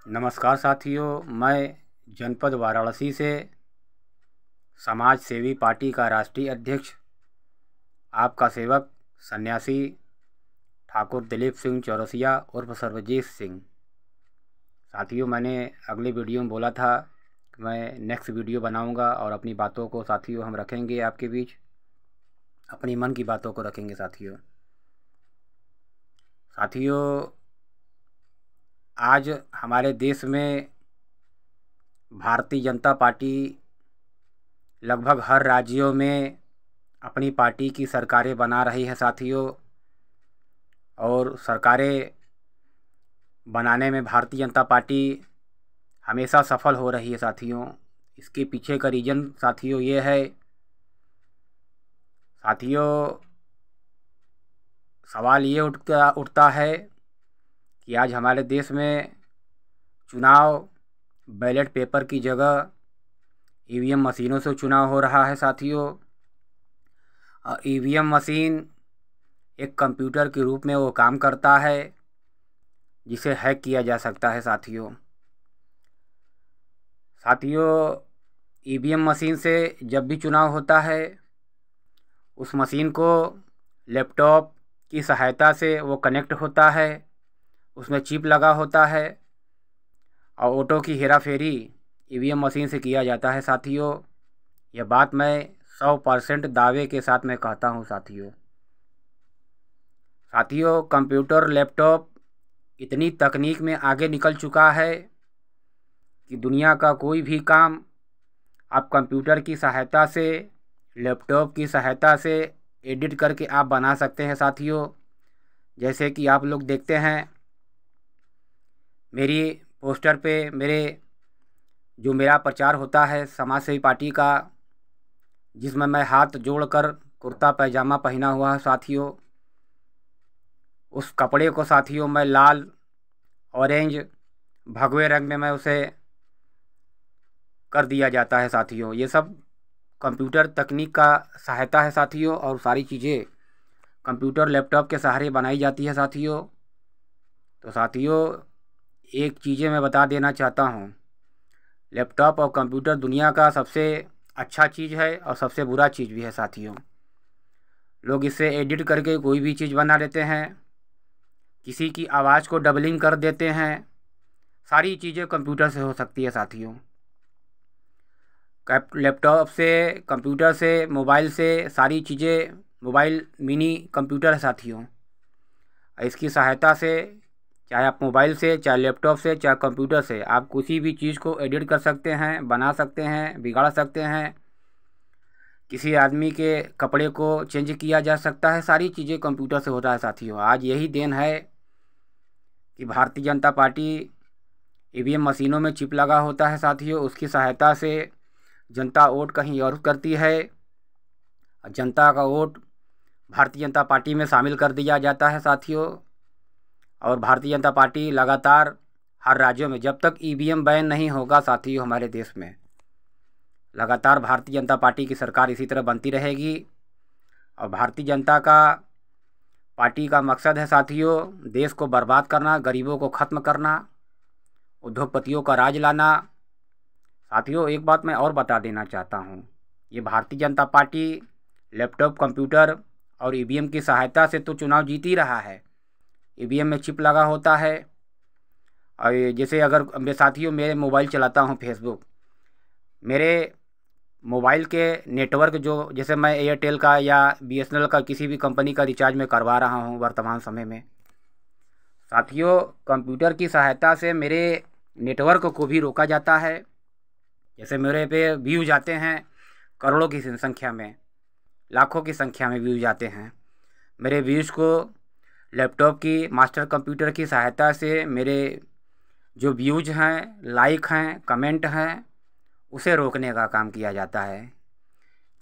नमस्कार साथियों, मैं जनपद वाराणसी से समाज सेवी पार्टी का राष्ट्रीय अध्यक्ष आपका सेवक सन्यासी ठाकुर दिलीप सिंह चौरसिया उर्फ सर्वजीत सिंह। साथियों, मैंने अगले वीडियो में बोला था कि मैं नेक्स्ट वीडियो बनाऊंगा और अपनी बातों को साथियों हम रखेंगे आपके बीच, अपनी मन की बातों को रखेंगे साथियों। आज हमारे देश में भारतीय जनता पार्टी लगभग हर राज्यों में अपनी पार्टी की सरकारें बना रही है साथियों, और सरकारें बनाने में भारतीय जनता पार्टी हमेशा सफल हो रही है साथियों। इसके पीछे का रीज़न साथियों ये है साथियों, सवाल ये उठता है कि आज हमारे देश में चुनाव बैलेट पेपर की जगह ईवीएम मशीनों से चुनाव हो रहा है साथियों। ईवीएम मशीन एक कंप्यूटर के रूप में वो काम करता है जिसे हैक किया जा सकता है साथियों। ईवीएम मशीन से जब भी चुनाव होता है उस मशीन को लैपटॉप की सहायता से वो कनेक्ट होता है, उसमें चिप लगा होता है और वोटों की हेराफेरी ईवीएम मशीन से किया जाता है साथियों। यह बात मैं 100% दावे के साथ मैं कहता हूँ साथियों। कंप्यूटर लैपटॉप इतनी तकनीक में आगे निकल चुका है कि दुनिया का कोई भी काम आप कंप्यूटर की सहायता से, लैपटॉप की सहायता से एडिट करके आप बना सकते हैं साथियों। जैसे कि आप लोग देखते हैं मेरी पोस्टर पे मेरा प्रचार होता है समाज सेवी पार्टी का, जिसमें मैं हाथ जोड़कर कुर्ता पैजामा पहना हुआ है साथियों। उस कपड़े को साथियों मैं लाल, ऑरेंज, भगवे रंग में मैं उसे कर दिया जाता है साथियों। ये सब कंप्यूटर तकनीक का सहायता है साथियों, और सारी चीज़ें कंप्यूटर लैपटॉप के सहारे बनाई जाती है साथियों। तो साथियों, एक चीज़ें मैं बता देना चाहता हूँ, लैपटॉप और कंप्यूटर दुनिया का सबसे अच्छा चीज़ है और सबसे बुरा चीज़ भी है साथियों। लोग इससे एडिट करके कोई भी चीज़ बना लेते हैं, किसी की आवाज़ को डबलिंग कर देते हैं। सारी चीज़ें कंप्यूटर से हो सकती है साथियों। लैपटॉप से, कंप्यूटर से, मोबाइल से सारी चीज़ें, मोबाइल मिनी कंप्यूटर है साथियों। इसकी सहायता से चाहे आप मोबाइल से, चाहे लैपटॉप से, चाहे कंप्यूटर से आप किसी भी चीज़ को एडिट कर सकते हैं, बना सकते हैं, बिगाड़ सकते हैं। किसी आदमी के कपड़े को चेंज किया जा सकता है। सारी चीज़ें कंप्यूटर से होता है साथियों। आज यही देन है कि भारतीय जनता पार्टी ईवीएम मशीनों में चिप लगा होता है साथियों, उसकी सहायता से जनता वोट कहीं और करती है। जनता का वोट भारतीय जनता पार्टी में शामिल कर दिया जाता है साथियों। और भारतीय जनता पार्टी लगातार हर राज्यों में, जब तक ईवीएम बैन नहीं होगा साथियों हमारे देश में, लगातार भारतीय जनता पार्टी की सरकार इसी तरह बनती रहेगी। और भारतीय जनता का पार्टी का मकसद है साथियों देश को बर्बाद करना, गरीबों को ख़त्म करना, उद्योगपतियों का राज लाना। साथियों, एक बात मैं और बता देना चाहता हूँ, ये Bharatiya Janata party laptop, computer और ईवीएम की सहायता से तो चुनाव जीत ही रहा है। ईवीएम में चिप लगा होता है। और जैसे अगर साथियों मेरे मोबाइल चलाता हूँ फेसबुक, मेरे मोबाइल के नेटवर्क जो, जैसे मैं एयरटेल का या बीएसएनएल का किसी भी कंपनी का रिचार्ज मैं करवा रहा हूँ वर्तमान समय में साथियों, कंप्यूटर की सहायता से मेरे नेटवर्क को भी रोका जाता है। जैसे मेरे पे व्यूज आते हैं करोड़ों की संख्या में, लाखों की संख्या में व्यूज आते हैं। मेरे व्यूज को लैपटॉप की मास्टर कंप्यूटर की सहायता से मेरे जो व्यूज हैं, लाइक हैं, कमेंट हैं, उसे रोकने का काम किया जाता है।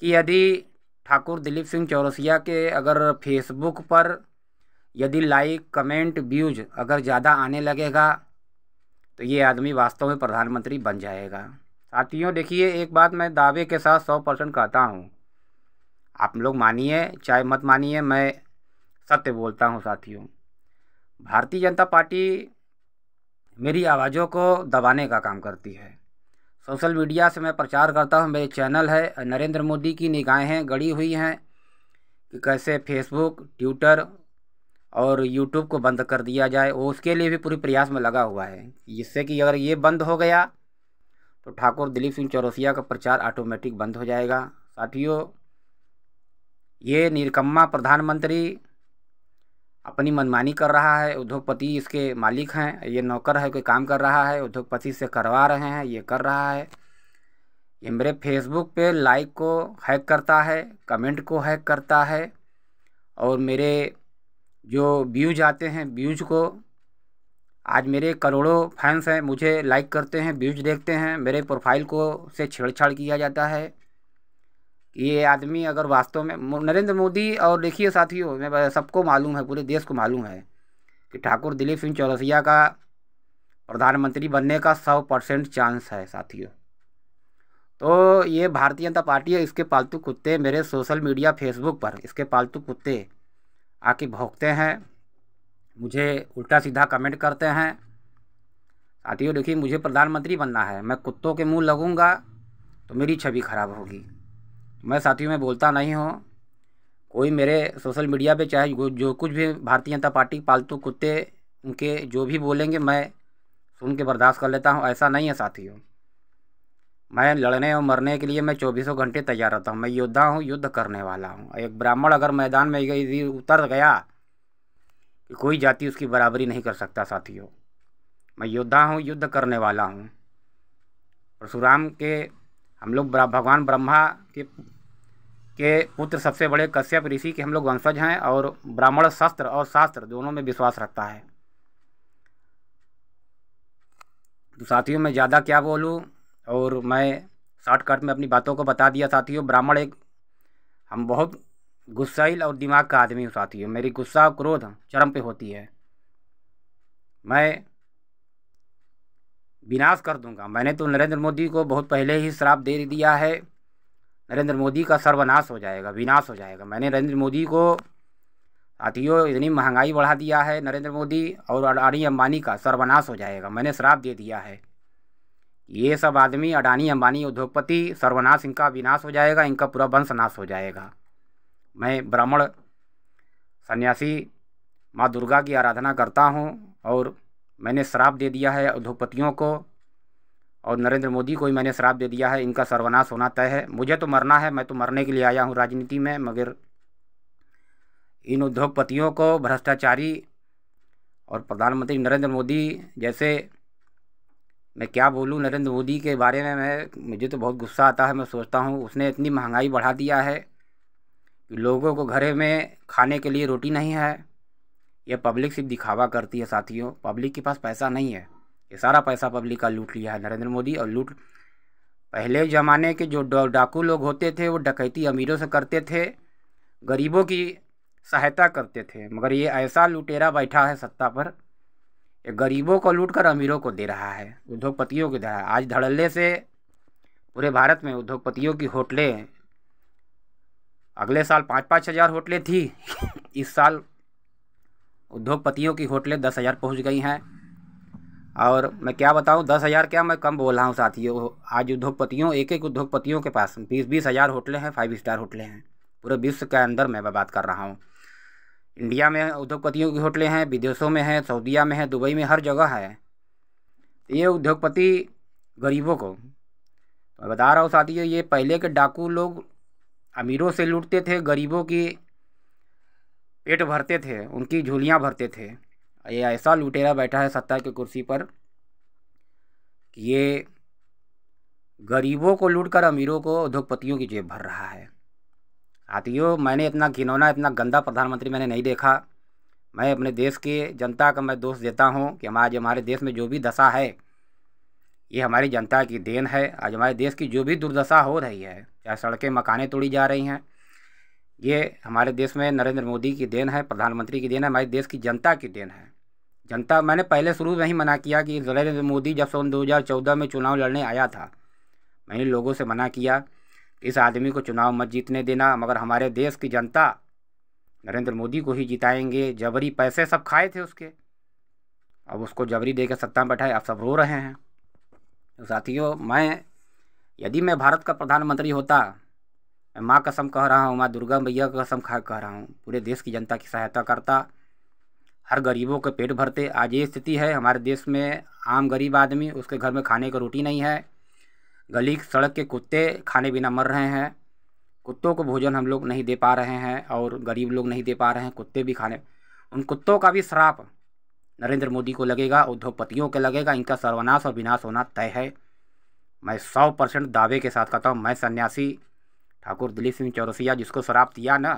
कि यदि ठाकुर दिलीप सिंह चौरसिया के अगर फेसबुक पर यदि लाइक, कमेंट, व्यूज अगर ज़्यादा आने लगेगा तो ये आदमी वास्तव में प्रधानमंत्री बन जाएगा। साथियों देखिए, एक बात मैं दावे के साथ 100% कहता हूँ, आप लोग मानिए चाहे मत मानिए, मैं सत्य बोलता हूँ साथियों। भारतीय जनता पार्टी मेरी आवाज़ों को दबाने का काम करती है। सोशल मीडिया से मैं प्रचार करता हूँ, मेरे चैनल है, नरेंद्र मोदी की निगाहें गड़ी हुई हैं कि कैसे फेसबुक, ट्विटर और यूट्यूब को बंद कर दिया जाए। वो उसके लिए भी पूरी प्रयास में लगा हुआ है, जिससे कि अगर ये बंद हो गया तो ठाकुर दिलीप सिंह चौरसिया का प्रचार ऑटोमेटिक बंद हो जाएगा। साथियों, ये निकम्मा प्रधानमंत्री अपनी मनमानी कर रहा है। उद्योगपति इसके मालिक हैं, ये नौकर है, कोई काम कर रहा है, उद्योगपति से करवा रहे हैं, ये कर रहा है। ये मेरे फेसबुक पे लाइक को हैक करता है, कमेंट को हैक करता है, और मेरे जो व्यूज आते हैं, व्यूज को, आज मेरे करोड़ों फैंस हैं, मुझे लाइक करते हैं, व्यूज देखते हैं, मेरे प्रोफाइल को से छेड़छाड़ किया जाता है। ये आदमी अगर वास्तव में नरेंद्र मोदी, और देखिए साथियों, मैं सबको मालूम है, पूरे देश को मालूम है कि ठाकुर दिलीप सिंह चौरसिया का प्रधानमंत्री बनने का 100% चांस है साथियों। तो ये भारतीय जनता पार्टी है, इसके पालतू कुत्ते मेरे सोशल मीडिया फेसबुक पर, इसके पालतू कुत्ते आके भौंकते हैं, मुझे उल्टा सीधा कमेंट करते हैं। साथियों देखिए, मुझे प्रधानमंत्री बनना है, मैं कुत्तों के मुंह लगूंगा तो मेरी छवि खराब होगी। मैं साथियों में बोलता नहीं हूँ, कोई मेरे सोशल मीडिया पे चाहे जो कुछ भी भारतीय जनता पार्टी पालतू कुत्ते उनके जो भी बोलेंगे मैं सुन के बर्दाश्त कर लेता हूँ, ऐसा नहीं है साथियों। मैं लड़ने और मरने के लिए मैं 24 घंटे तैयार रहता हूँ। मैं योद्धा हूँ, युद्ध करने वाला हूँ। एक ब्राह्मण अगर मैदान में उतर गया कि कोई जाति उसकी बराबरी नहीं कर सकता साथियों। मैं योद्धा हूँ, युद्ध करने वाला हूँ। परशुराम के हम लोग भगवान ब्रह्मा के पुत्र सबसे बड़े कश्यप ऋषि के हम लोग वंशज हैं, और ब्राह्मण शस्त्र और शास्त्र दोनों में विश्वास रखता है। तो साथियों मैं ज़्यादा क्या बोलूँ, और मैं शॉर्टकट में अपनी बातों को बता दिया साथियों। ब्राह्मण हम बहुत गुस्सैल और दिमाग का आदमी हूँ साथियों। मेरी गुस्सा और क्रोध चरम पे होती है, मैं विनाश कर दूंगा। मैंने तो नरेंद्र मोदी को बहुत पहले ही श्राप दे दिया है, नरेंद्र मोदी का सर्वनाश हो जाएगा, विनाश हो जाएगा। मैंने नरेंद्र मोदी को साथियों, इतनी महंगाई बढ़ा दिया है नरेंद्र मोदी, और अडानी अंबानी का सर्वनाश हो जाएगा। मैंने श्राप दे दिया है, ये सब आदमी अडानी अंबानी उद्योगपति सर्वनाश, इनका विनाश हो जाएगा, इनका पूरा वंश नाश हो जाएगा। मैं ब्राह्मण सन्यासी माँ दुर्गा की आराधना करता हूँ, और मैंने श्राप दे दिया है उद्योगपतियों को, और नरेंद्र मोदी को ही मैंने श्राप दे दिया है, इनका सर्वनाश होना तय है। मुझे तो मरना है, मैं तो मरने के लिए आया हूँ राजनीति में, मगर इन उद्योगपतियों को, भ्रष्टाचारी और प्रधानमंत्री नरेंद्र मोदी जैसे, मैं क्या बोलूँ नरेंद्र मोदी के बारे में, मुझे तो बहुत गुस्सा आता है। मैं सोचता हूँ उसने इतनी महंगाई बढ़ा दिया है कि लोगों को घरे में खाने के लिए रोटी नहीं है। यह पब्लिक सिर्फ दिखावा करती है साथियों, पब्लिक के पास पैसा नहीं है, ये सारा पैसा पब्लिक का लूट लिया है नरेंद्र मोदी। और लूट, पहले ज़माने के जो डाकू लोग होते थे वो डकैती अमीरों से करते थे, गरीबों की सहायता करते थे, मगर ये ऐसा लुटेरा बैठा है सत्ता पर, ये गरीबों को लूट कर अमीरों को दे रहा है, उद्योगपतियों को दे रहा है। आज धड़ल्ले से पूरे भारत में उद्योगपतियों की होटलें, अगले साल 5-5 हज़ार होटलें थी, इस साल उद्योगपतियों की होटलें 10,000 पहुँच गई हैं। और मैं क्या बताऊं, 10,000 क्या, मैं कम बोल रहा हूं साथियों। आज उद्योगपतियों, एक उद्योगपतियों के पास 20-20 हज़ार होटलें हैं, 5 स्टार होटलें हैं। पूरे विश्व के अंदर मैं बात कर रहा हूं। इंडिया में उद्योगपतियों की होटलें हैं, विदेशों में हैं, सऊदीया में है, दुबई में, हर जगह है। ये उद्योगपति गरीबों को, मैं बता रहा हूँ साथियों, ये पहले के डाकू लोग अमीरों से लूटते थे, गरीबों की पेट भरते थे, उनकी झोलियाँ भरते थे। ये ऐसा लुटेरा बैठा है सत्ता की कुर्सी पर कि ये गरीबों को लूटकर अमीरों को, उद्योगपतियों की जेब भर रहा है। साथियों मैंने इतना घिनौना, इतना गंदा प्रधानमंत्री मैंने नहीं देखा। मैं अपने देश के जनता का मैं दोष देता हूँ कि आज हमारे देश में जो भी दशा है ये हमारी जनता की देन है। आज हमारे देश की जो भी दुर्दशा हो रही है, चाहे सड़कें मकानें तोड़ी जा रही हैं, ये हमारे देश में नरेंद्र मोदी की देन है, प्रधानमंत्री की देन है, हमारे देश की जनता की देन है। जनता, मैंने पहले शुरू में ही मना किया कि नरेंद्र मोदी जब सन 2014 में चुनाव लड़ने आया था, मैंने लोगों से मना किया इस आदमी को चुनाव मत जीतने देना, मगर हमारे देश की जनता नरेंद्र मोदी को ही जिताएंगे। जबरी पैसे सब खाए थे उसके, अब उसको जबरी दे के सत्ता में बैठाए, अब सब रो रहे हैं। तो साथियों, यदि मैं भारत का प्रधानमंत्री होता, मैं माँ कसम कह रहा हूँ, माँ दुर्गा मैया की कसम खा कह रहा हूँ, पूरे देश की जनता की सहायता करता, हर गरीबों के पेट भरते। आज ये स्थिति है हमारे देश में, आम गरीब आदमी, उसके घर में खाने को रोटी नहीं है, गली सड़क के कुत्ते खाने बिना मर रहे हैं, कुत्तों को भोजन हम लोग नहीं दे पा रहे हैं और गरीब लोग नहीं दे पा रहे हैं, कुत्ते भी खाने, उन कुत्तों का भी श्राप नरेंद्र मोदी को लगेगा, उद्योगपतियों को लगेगा, इनका सर्वनाश और विनाश होना तय है। मैं 100% दावे के साथ कहता हूँ, मैं सन्यासी ठाकुर दिलीप सिंह चौरसिया जिसको श्राप दिया ना,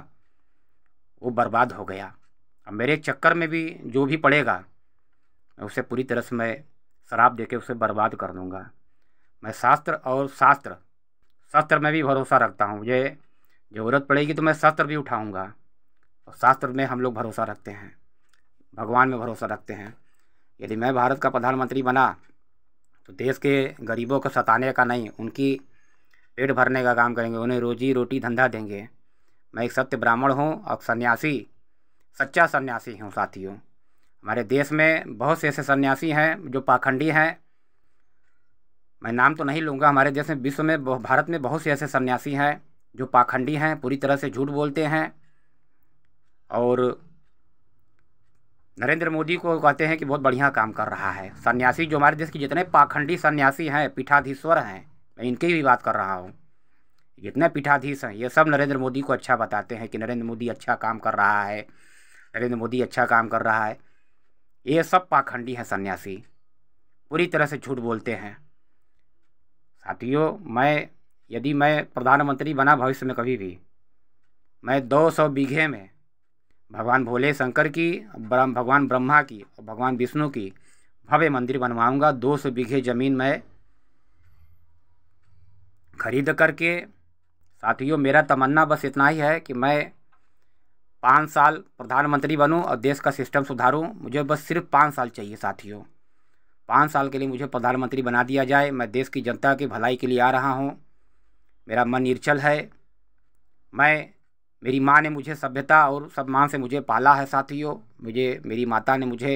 वो बर्बाद हो गया। अब मेरे चक्कर में भी जो भी पड़ेगा, मैं उसे पूरी तरह से मैं श्राप देके उसे बर्बाद कर दूँगा। मैं शस्त्र में भी भरोसा रखता हूँ, मुझे ज़रूरत पड़ेगी तो मैं शस्त्र भी उठाऊँगा, और शास्त्र में हम लोग भरोसा रखते हैं, भगवान में भरोसा रखते हैं। यदि मैं भारत का प्रधानमंत्री बना तो देश के गरीबों को सताने का नहीं, उनकी पेट भरने का काम करेंगे, उन्हें रोजी रोटी धंधा देंगे। मैं एक सत्य ब्राह्मण हूँ और सन्यासी, सच्चा सन्यासी हूँ साथियों। हमारे देश में बहुत से ऐसे सन्यासी हैं जो पाखंडी हैं, मैं नाम तो नहीं लूँगा। हमारे देश में, विश्व में, भारत में बहुत से ऐसे सन्यासी हैं जो पाखंडी हैं, पूरी तरह से झूठ बोलते हैं और नरेंद्र मोदी को कहते हैं कि बहुत बढ़िया काम कर रहा है। सन्यासी जो हमारे देश के जितने पाखंडी सन्यासी हैं, पीठाधीश्वर हैं, मैं इनकी भी बात कर रहा हूँ, जितने पीठाधीश हैं ये सब नरेंद्र मोदी को अच्छा बताते हैं कि नरेंद्र मोदी अच्छा काम कर रहा है, नरेंद्र मोदी अच्छा काम कर रहा है। ये सब पाखंडी हैं, सन्यासी पूरी तरह से झूठ बोलते हैं। साथियों, यदि मैं प्रधानमंत्री बना भविष्य में कभी भी, मैं 200 बीघे में भगवान भोले शंकर की, भगवान ब्रह्मा की और भगवान विष्णु की भव्य मंदिर बनवाऊंगा। 200 बीघे ज़मीन में खरीद करके। साथियों, मेरा तमन्ना बस इतना ही है कि मैं 5 साल प्रधानमंत्री बनूं और देश का सिस्टम सुधारूं। मुझे बस सिर्फ 5 साल चाहिए साथियों। 5 साल के लिए मुझे प्रधानमंत्री बना दिया जाए। मैं देश की जनता की भलाई के लिए आ रहा हूं। मेरा मन निर्छल है। मेरी माँ ने मुझे सभ्यता और सम्मान से मुझे पाला है साथियों। मेरी माता ने मुझे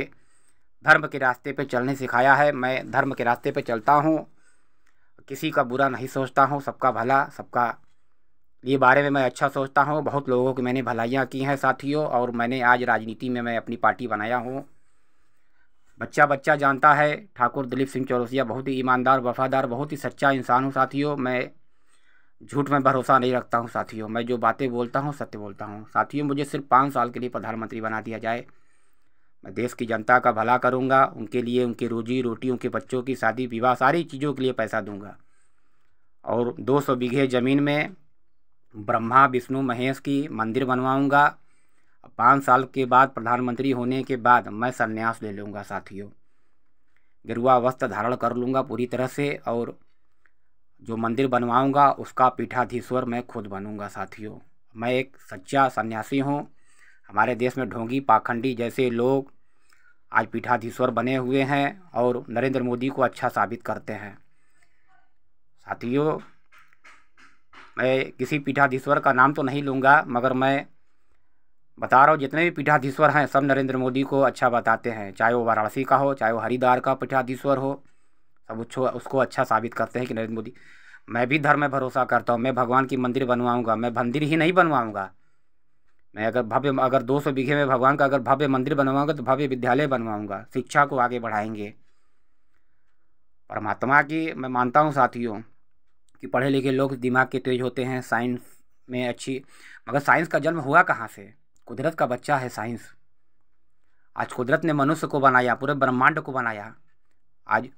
धर्म के रास्ते पे चलने सिखाया है। मैं धर्म के रास्ते पे चलता हूँ, किसी का बुरा नहीं सोचता हूँ, सबका भला, सबका ये बारे में मैं अच्छा सोचता हूँ। बहुत लोगों की मैंने भलाइयाँ की हैं साथियों, और मैंने आज राजनीति में मैं अपनी पार्टी बनाया हूँ। बच्चा जानता है ठाकुर दिलीप सिंह चौरसिया बहुत ही ईमानदार, वफादार, बहुत ही सच्चा इंसान हूँ साथियों। मैं झूठ में भरोसा नहीं रखता हूँ साथियों। मैं जो बातें बोलता हूँ सत्य बोलता हूँ साथियों। मुझे सिर्फ 5 साल के लिए प्रधानमंत्री बना दिया जाए। मैं देश की जनता का भला करूँगा, उनके लिए, उनकी रोजी रोटी, उनके बच्चों की शादी विवाह, सारी चीज़ों के लिए पैसा दूँगा। और 200 बीघे ज़मीन में ब्रह्मा विष्णु महेश की मंदिर बनवाऊँगा। 5 साल के बाद, प्रधानमंत्री होने के बाद, मैं संन्यास ले लूँगा साथियों। गेरुआ वस्त्र धारण कर लूँगा पूरी तरह से, और जो मंदिर बनवाऊँगा उसका पीठाधीश्वर मैं खुद बनूँगा साथियों। मैं एक सच्चा सन्यासी हूँ। हमारे देश में ढोंगी पाखंडी जैसे लोग आज पीठाधीश्वर बने हुए हैं और नरेंद्र मोदी को अच्छा साबित करते हैं साथियों। मैं किसी पीठाधीश्वर का नाम तो नहीं लूँगा, मगर मैं बता रहा हूँ जितने भी पीठाधीश्वर हैं सब नरेंद्र मोदी को अच्छा बताते हैं। चाहे वो वाराणसी का हो, चाहे वो हरिद्वार का पीठाधीश्वर हो, सब उसको अच्छा साबित करते हैं कि नरेंद्र मोदी। मैं भी धर्म में भरोसा करता हूँ। मैं भगवान की मंदिर बनवाऊँगा। मैं मंदिर ही नहीं बनवाऊँगा, मैं अगर 200 बीघे में भगवान का अगर भव्य मंदिर बनवाऊँगा तो भव्य विद्यालय बनवाऊँगा। शिक्षा को आगे बढ़ाएंगे। परमात्मा की मैं मानता हूँ साथियों कि पढ़े लिखे लोग दिमाग के तेज होते हैं, साइंस में अच्छी, मगर साइंस का जन्म हुआ कहाँ से? कुदरत का बच्चा है साइंस। आज कुदरत ने मनुष्य को बनाया, पूरे ब्रह्मांड को बनाया। आज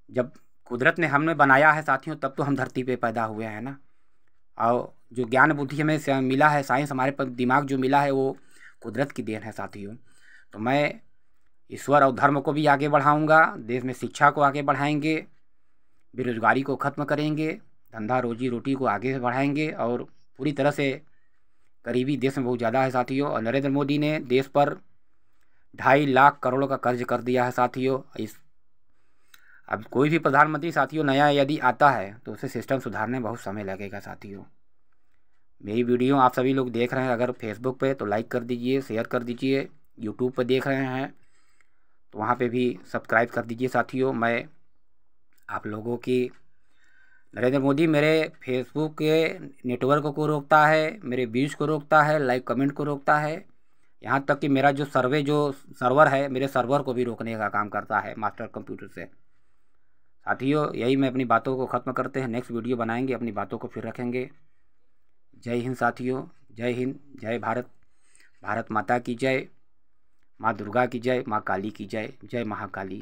जब कुदरत ने हमें बनाया है साथियों, तब तो हम धरती पे पैदा हुए हैं ना। और जो ज्ञान बुद्धि हमें मिला है, साइंस हमारे पर दिमाग जो मिला है, वो कुदरत की देन है साथियों। तो मैं ईश्वर और धर्म को भी आगे बढ़ाऊँगा। देश में शिक्षा को आगे बढ़ाएंगे, बेरोजगारी को ख़त्म करेंगे, धंधा रोजी रोटी को आगे बढ़ाएंगे। और पूरी तरह से गरीबी देश में बहुत ज़्यादा है साथियों, और नरेंद्र मोदी ने देश पर 2.5 लाख करोड़ का कर्ज कर दिया है साथियों। अब कोई भी प्रधानमंत्री साथियों नया यदि आता है तो उसे सिस्टम सुधारने में बहुत समय लगेगा साथियों। मेरी वीडियो आप सभी लोग देख रहे हैं अगर फेसबुक पे तो लाइक कर दीजिए, शेयर कर दीजिए। यूट्यूब पे देख रहे हैं तो वहाँ पे भी सब्सक्राइब कर दीजिए साथियों। मैं आप लोगों की नरेंद्र मोदी मेरे फेसबुक के नेटवर्क को रोकता है, मेरे व्यूज़ को रोकता है, लाइक कमेंट को रोकता है, यहाँ तक कि मेरा जो सर्वर है मेरे सर्वर को भी रोकने का काम करता है मास्टर कंप्यूटर से। साथियों यही मैं अपनी बातों को ख़त्म करते हैं, नेक्स्ट वीडियो बनाएंगे, अपनी बातों को फिर रखेंगे। जय हिंद साथियों, जय हिंद, जय भारत, भारत माता की जय, माँ दुर्गा की जय, माँ काली की जय, जय महाकाली।